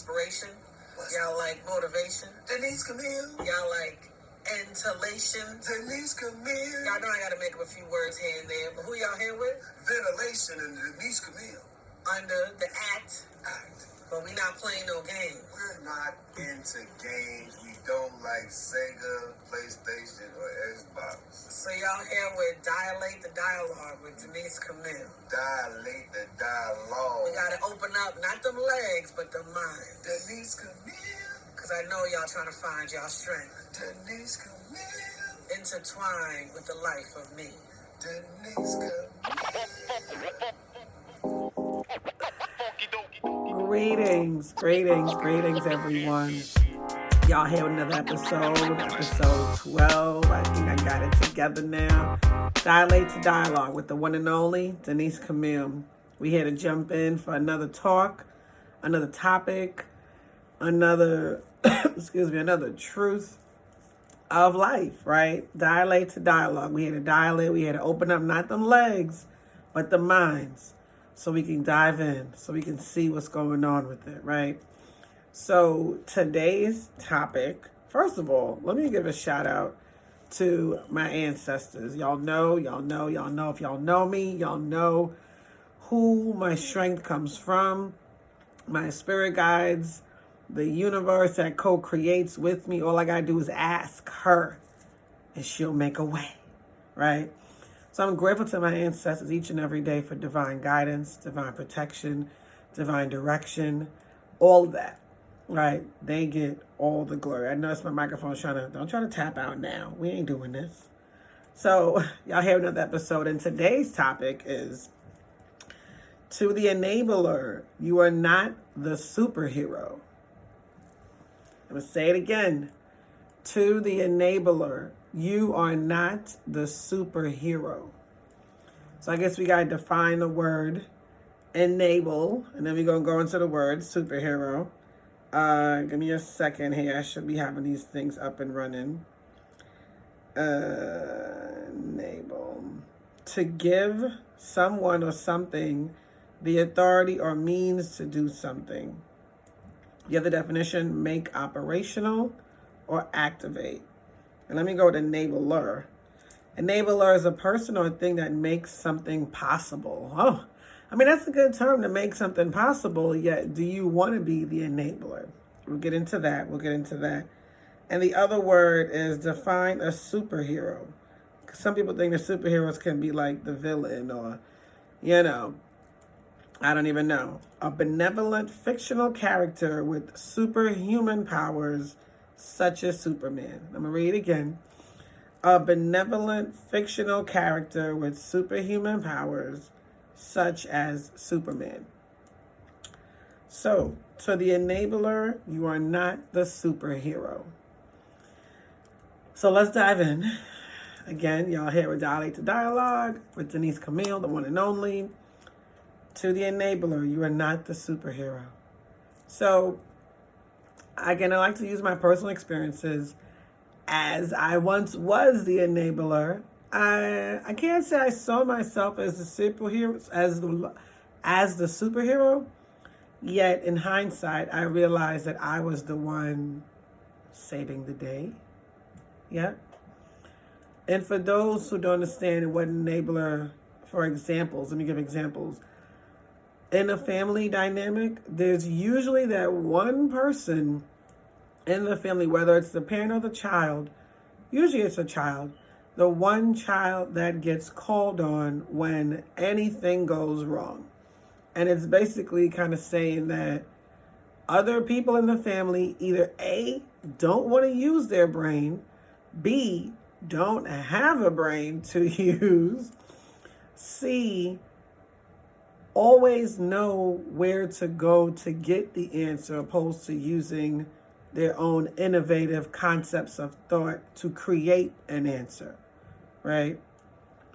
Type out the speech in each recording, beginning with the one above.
inspiration? Y'all like motivation? Denise Camille. Y'all like intellation? Denise Camille. Y'all know I gotta make up a few words here and there, but who y'all here with? Ventilation and Denise Camille. Under the act. But we not playing no games. We're not into games. We don't like Sega, PlayStation, or Xbox. So y'all here with Dilate the Dialogue with Denise Camille. Dilate the Dialogue. We gotta open up, not them legs, but the mind. Denise Camille. Because I know y'all trying to find y'all strength. Denise Camille. Intertwined with the life of me. Denise Camille. Greetings, everyone. Y'all here with another episode 12. I think I got it together now. Dilate to Dialogue with the one and only Denise Camille. We here to jump in for another talk, another topic, another, another truth of life, right? Dilate to Dialogue. We here to dilate, we here to open up not them legs, but the minds. So we can dive in, so we can see what's going on with it, right? So today's topic, first of all, let me give a shout out to my ancestors. Y'all know. If y'all know me, y'all know who my strength comes from. My spirit guides, the universe that co-creates with me. All I gotta do is ask her, and she'll make a way, right? So I'm grateful to my ancestors each and every day for divine guidance, divine protection, divine direction, all of that, right? They get all the glory. I noticed my microphone's don't try to tap out now. We ain't doing this. So y'all hear another episode, and today's topic is, to the enabler, you are not the superhero. I'm going to say it again. To the enabler, you are not the superhero. So I guess we got to define the word enable, and then we're going to go into the word superhero. Give me a second here. I should be having these things up and running. Enable. To give someone or something the authority or means to do something. The other definition, make operational or activate. And let me go to enabler. Enabler is a person or a thing that makes something possible. Oh, I mean, that's a good term, to make something possible, yet do you want to be the enabler? We'll get into that. And the other word is define a superhero. Some people think that superheroes can be like the villain or, I don't even know. A benevolent fictional character with superhuman powers such as Superman. I'm going to read it again. A benevolent fictional character with superhuman powers such as Superman. So, to the enabler, you are not the superhero. So let's dive in. Again, y'all here with Dilate to Dialogue with Denise Camille, the one and only. To the enabler, you are not the superhero. So, again, I like to use my personal experiences. As I once was the enabler, I can't say I saw myself as the superhero, as the superhero. Yet, in hindsight, I realized that I was the one saving the day. Yeah. And for those who don't understand what enabler, for examples, let me give examples. In a family dynamic, there's usually that one person in the family, whether it's the parent or the child, usually it's a child, the one child that gets called on when anything goes wrong. And it's basically kind of saying that other people in the family either A, don't want to use their brain, B, don't have a brain to use, C, always know where to go to get the answer, opposed to using their own innovative concepts of thought to create an answer, right?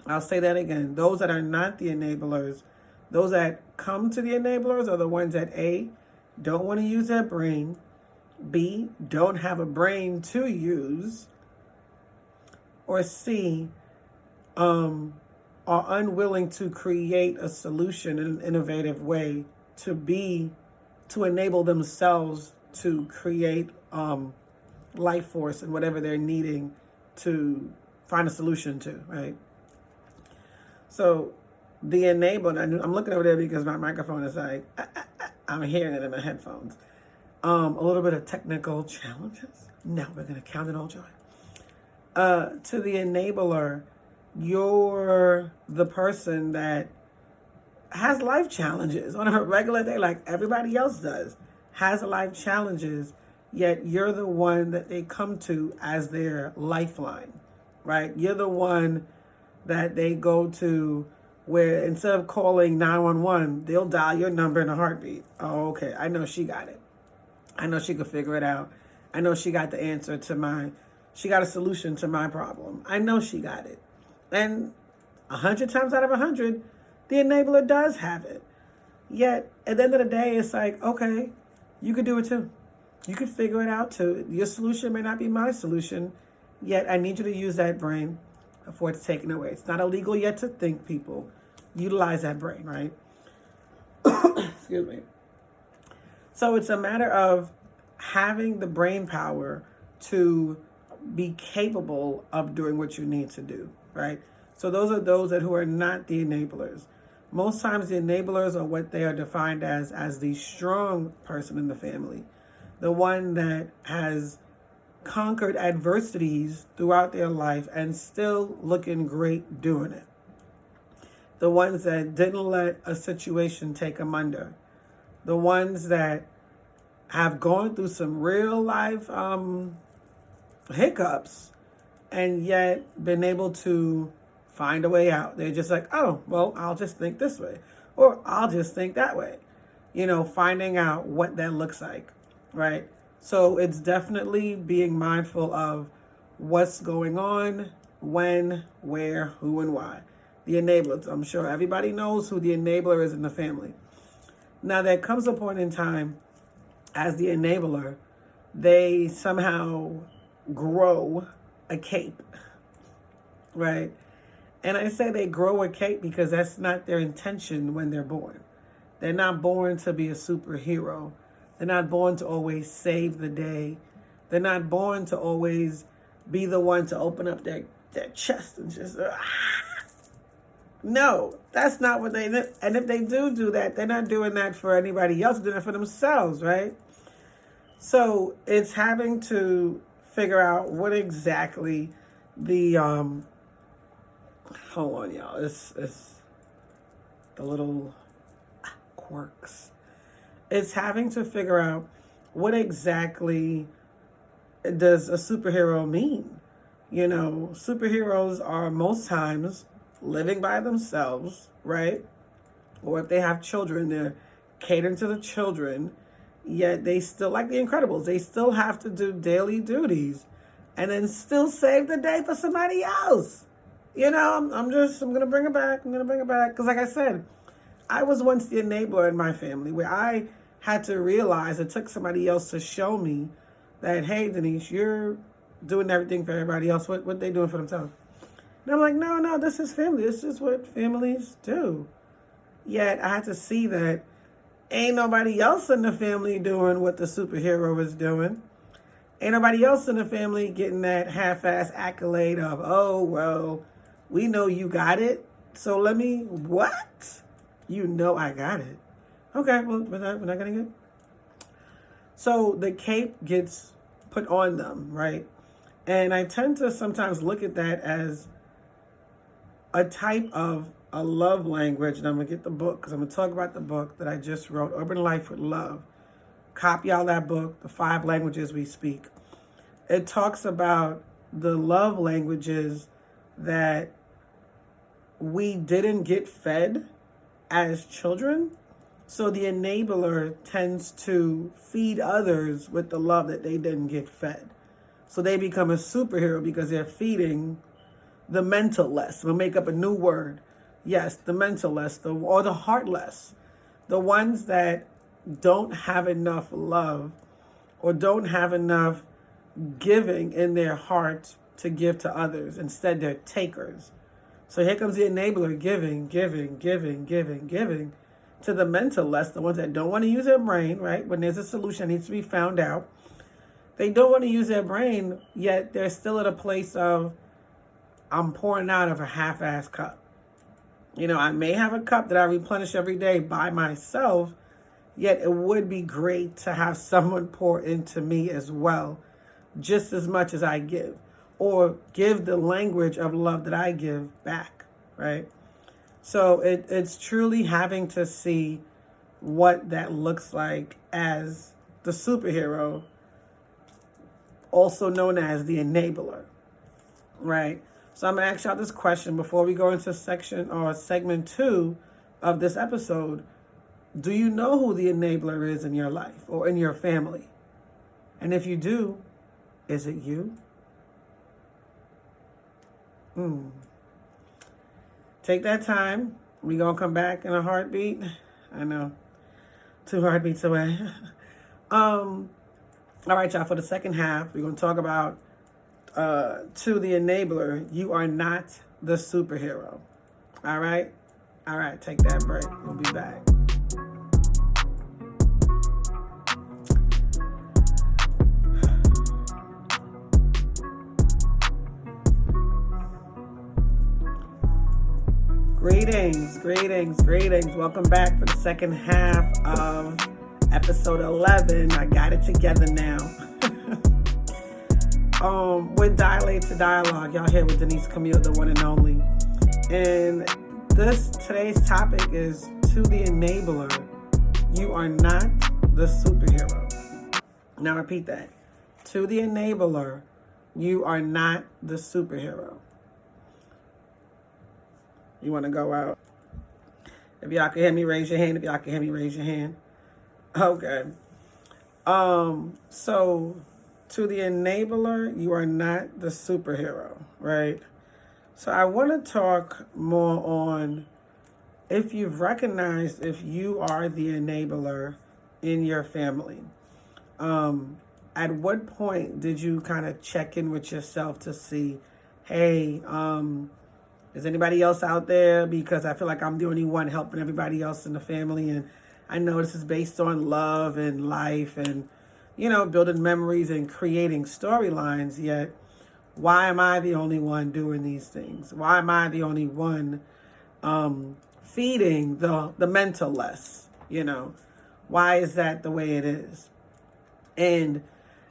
I'll say that again. Those that are not the enablers, those that come to the enablers are the ones that A, don't want to use their brain, B, don't have a brain to use, or C, are unwilling to create a solution in an innovative way to be to enable themselves to create life force and whatever they're needing to find a solution to, right? So the enabler, I'm looking over there because my microphone is like, I'm hearing it in my headphones. A little bit of technical challenges. No, we're going to count it all joy. To the enabler, you're the person that has life challenges on a regular day, like everybody else does, has life challenges, yet you're the one that they come to as their lifeline, right? You're the one that they go to where instead of calling 911, they'll dial your number in a heartbeat. Oh, okay, I know she got it. I know she could figure it out. I know she got the answer to she got a solution to my problem. I know she got it. And 100 times out of 100, the enabler does have it. Yet, at the end of the day, it's like, okay, you could do it too. You could figure it out too. Your solution may not be my solution, yet I need you to use that brain before it's taken away. It's not illegal yet to think, people. Utilize that brain, right? Excuse me. So it's a matter of having the brain power to be capable of doing what you need to do, right? So those are those who are not the enablers. Most times the enablers are what they are defined as the strong person in the family, the one that has conquered adversities throughout their life and still looking great doing it. The ones that didn't let a situation take them under. The ones that have gone through some real life hiccups and yet been able to find a way out. They're just like, oh, well, I'll just think this way, or I'll just think that way. Finding out what that looks like, right? So it's definitely being mindful of what's going on, when, where, who, and why. The enablers. I'm sure everybody knows who the enabler is in the family. Now, there comes a point in time as the enabler, they somehow grow a cape, right? And I say they grow a cape because that's not their intention when they're born. They're not born to be a superhero. They're not born to always save the day. They're not born to always be the one to open up their chest and just, No, that's not what they do. And if they do that, they're not doing that for anybody else. They're doing it for themselves, right? So it's having to figure out what exactly the, hold on, y'all. It's the little quirks. It's having to figure out what exactly does a superhero mean. Superheroes are most times living by themselves, right? Or if they have children, they're catering to the children, yet they still, like the Incredibles, they still have to do daily duties and then still save the day for somebody else. I'm going to bring it back. Because like I said, I was once the enabler in my family where I had to realize it took somebody else to show me that, hey, Denise, you're doing everything for everybody else. What they doing for themselves? And I'm like, no, this is family. This is what families do. Yet I had to see that ain't nobody else in the family doing what the superhero is doing. Ain't nobody else in the family getting that half-ass accolade of, oh, well, we know you got it. So what? I got it. Okay, well, we're not getting it. So the cape gets put on them, right? And I tend to sometimes look at that as a type of a love language. And I'm going to get the book because I'm going to talk about the book that I just wrote, Urban Life with Love. Copy all that book, The 5 Languages We Speak. It talks about the love languages that we didn't get fed as children. So the enabler tends to feed others with the love that they didn't get fed. So they become a superhero because they're feeding the mental-less. We'll make up a new word. Yes, the mental-less, or the heartless. The ones that don't have enough love or don't have enough giving in their heart to give to others. Instead, they're takers. So here comes the enabler, giving. to the mental-less, the ones that don't want to use their brain, right? When there's a solution that needs to be found out, they don't want to use their brain, yet they're still at a place of, I'm pouring out of a half-assed cup. I may have a cup that I replenish every day by myself, yet it would be great to have someone pour into me as well, just as much as I give, or give the language of love that I give back, right? So it's truly having to see what that looks like as the superhero, also known as the enabler, right? So I'm going to ask y'all this question before we go into segment 2 of this episode. Do you know who the enabler is in your life or in your family? And if you do, is it you? Take that time. We're going to come back in a heartbeat. I know. 2 heartbeats away. All right, y'all. For the second half, we're going to talk about to the enabler, you are not the superhero. All right? All right, take that break. We'll be back. Greetings. Welcome back for the second half of episode 11. I got it together now. With Dilate to Dialogue, y'all here with Denise Camille, the one and only. And today's topic is to the enabler, you are not the superhero. Now repeat that. To the enabler, you are not the superhero. You want to go out? If y'all can hear me, raise your hand. If y'all can hear me, raise your hand. Okay. So to the enabler, you are not the superhero, right? So I want to talk more on if you've recognized if you are the enabler in your family. At what point did you kind of check in with yourself to see, hey, is anybody else out there? Because I feel like I'm the only one helping everybody else in the family. And I know this is based on love and life and, building memories and creating storylines. Yet, why am I the only one doing these things? Why am I the only one feeding the mental-less? Why is that the way it is? And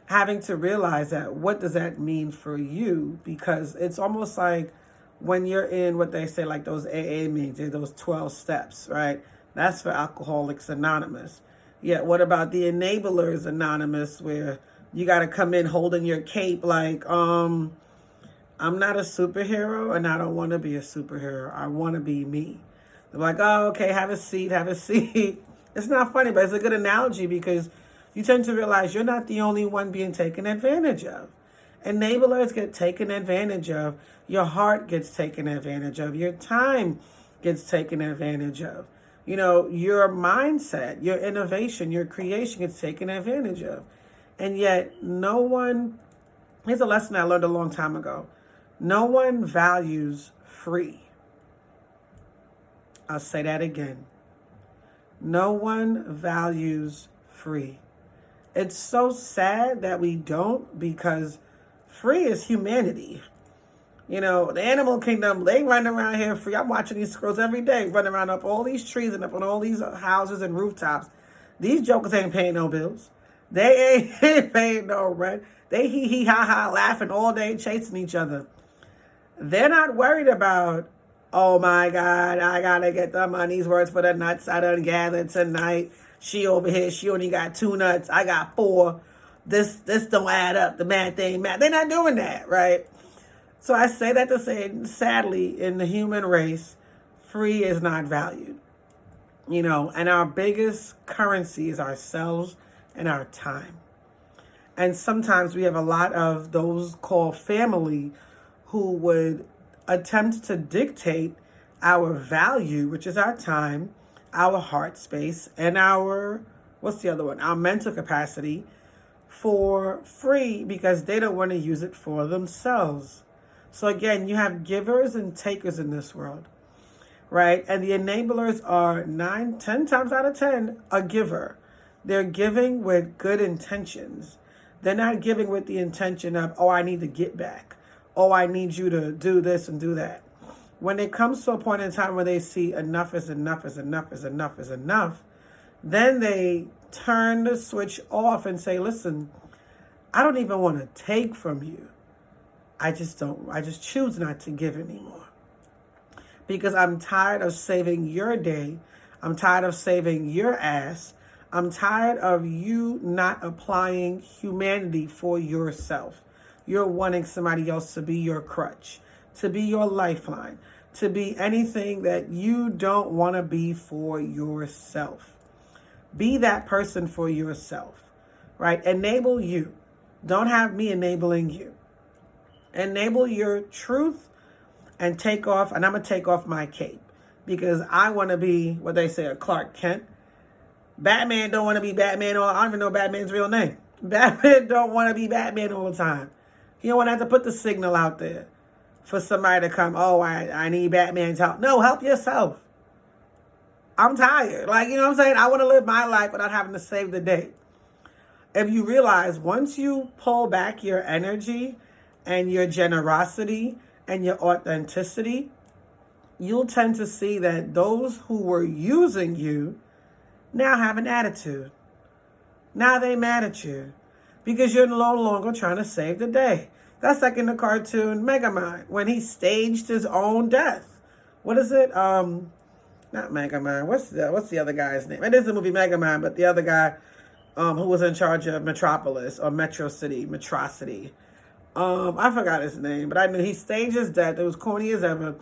having to realize that, what does that mean for you? Because it's almost like when you're in what they say, like those AA meetings, those 12 steps, right? That's for Alcoholics Anonymous. Yet what about the Enablers Anonymous, where you got to come in holding your cape like, I'm not a superhero and I don't want to be a superhero. I want to be me. They're like, oh, okay, have a seat. It's not funny, but it's a good analogy because you tend to realize you're not the only one being taken advantage of. Enablers get taken advantage of. Your heart gets taken advantage of. Your time gets taken advantage of. Your mindset, your innovation, your creation gets taken advantage of. And yet here's a lesson I learned a long time ago. No one values free. I'll say that again. No one values free. It's so sad that we don't, because free is humanity. The animal kingdom, they run around here free. I'm watching these squirrels every day running around up all these trees and up on all these houses and rooftops. These jokers ain't paying no bills. They ain't paying no rent. They hee ha ha laughing all day chasing each other. They're not worried about, oh my God, I gotta get the money's worth for the nuts I done gathered tonight. She over here, she only got 2 nuts. I got 4. This don't add up. The math ain't math. They're not doing that, right? So I say that to say, sadly, in the human race, free is not valued. And our biggest currency is ourselves and our time. And sometimes we have a lot of those called family who would attempt to dictate our value, which is our time, our heart space, and our mental capacity, for free because they don't want to use it for themselves. So again, you have givers and takers in this world. right? And the enablers are 9, 10 times out of 10 a giver. They're giving with good intentions. They're not giving with the intention of, oh, I need to get back. Oh, I need you to do this and do that. When it comes to a point in time where they see enough is enough is enough is enough is enough, then they turn the switch off and say, listen, I don't even want to take from you. I just choose not to give anymore. Because I'm tired of saving your day. I'm tired of saving your ass. I'm tired of you not applying humanity for yourself. You're wanting somebody else to be your crutch, to be your lifeline, to be anything that you don't want to be for yourself. Be that person for yourself, right? Enable you. Don't have me enabling you. Enable your truth and take off, and I'm going to take off my cape because I want to be, what they say, a Clark Kent. Batman don't want to be Batman. I don't even know Batman's real name. Batman don't want to be Batman all the time. He don't want to have to put the signal out there for somebody to come, oh, I need Batman's help. No, help yourself. I'm tired. Like, you know what I'm saying? I want to live my life without having to save the day. If you realize once you pull back your energy and your generosity and your authenticity, you'll tend to see that those who were using you now have an attitude. Now they mad at you because you're no longer trying to save the day. That's like in the cartoon Megamind when he staged his own death. What is it? Not Megamind. What's the other guy's name? It is the movie Megamind, but the other guy who was in charge of Metropolis or Metro City, Metrocity. I forgot his name, but I knew he staged his death. It was corny as ever.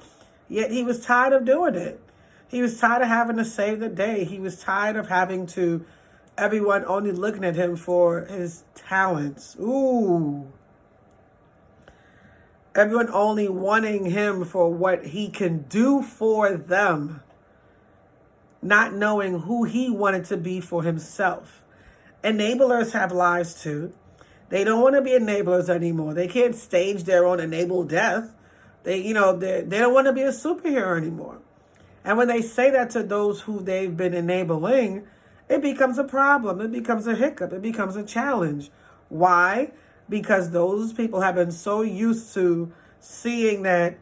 Yet he was tired of doing it. He was tired of having to save the day. He was tired of having to, everyone only looking at him for his talents. Ooh. Everyone only wanting him for what he can do for them. Not knowing who he wanted to be for himself. Enablers have lives too. They don't want to be enablers anymore. They can't stage their own enabled death. They don't want to be a superhero anymore. And when they say that to those who they've been enabling, it becomes a problem. It becomes a hiccup. It becomes a challenge. Why? Because those people have been so used to seeing that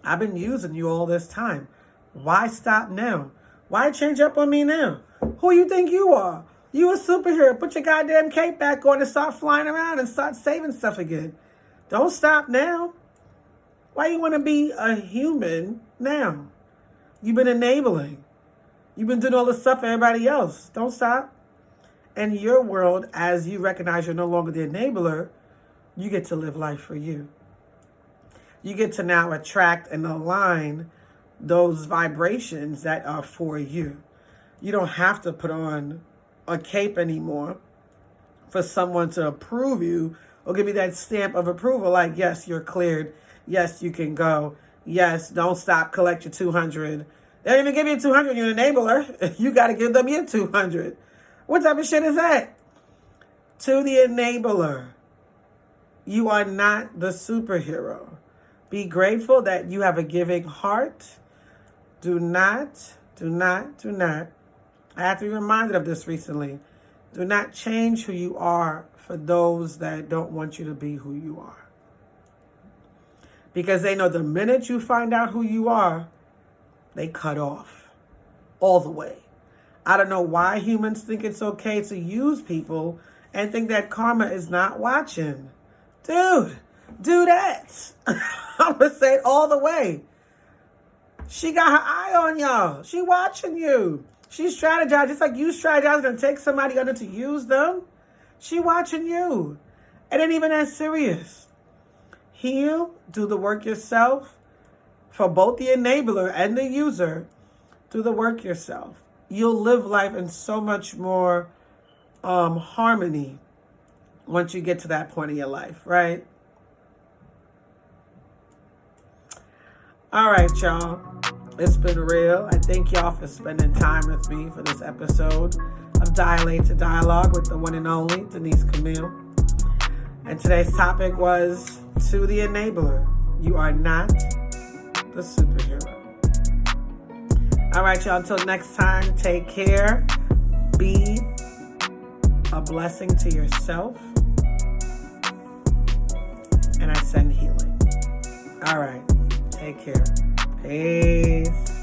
I've been using you all this time. Why stop now? Why change up on me now? Who you think you are? You a superhero. Put your goddamn cape back on and start flying around and start saving stuff again. Don't stop now. Why you want to be a human now? You've been enabling. You've been doing all this stuff for everybody else. Don't stop. In your world, as you recognize you're no longer the enabler, you get to live life for you. You get to now attract and align those vibrations that are for you. You don't have to put on a cape anymore for someone to approve you or give you that stamp of approval like, yes, you're cleared. Yes, you can go. Yes, don't stop, collect your 200. They don't even give you 200, you're an enabler. You got to give them your 200. What type of shit is that? To the enabler, you are not the superhero. Be grateful that you have a giving heart. Do not. I have to be reminded of this recently. Do not change who you are for those that don't want you to be who you are. Because they know the minute you find out who you are, they cut off all the way. I don't know why humans think it's okay to use people and think that karma is not watching. Dude, do that. I'm going to say it all the way. She got her eye on y'all. She watching you. She strategized just like you strategized to take somebody under to use them. She watching you. It ain't even that serious. Heal, do the work yourself. For both the enabler and the user, do the work yourself. You'll live life in so much more harmony once you get to that point in your life, right? All right, y'all. It's been real. I thank y'all for spending time with me for this episode of Dilate to Dialogue with the one and only Denise Camille. And today's topic was to the enabler. You are not the superhero. All right, y'all. Until next time, take care. Be a blessing to yourself. And I send healing. All right. Take care. Peace.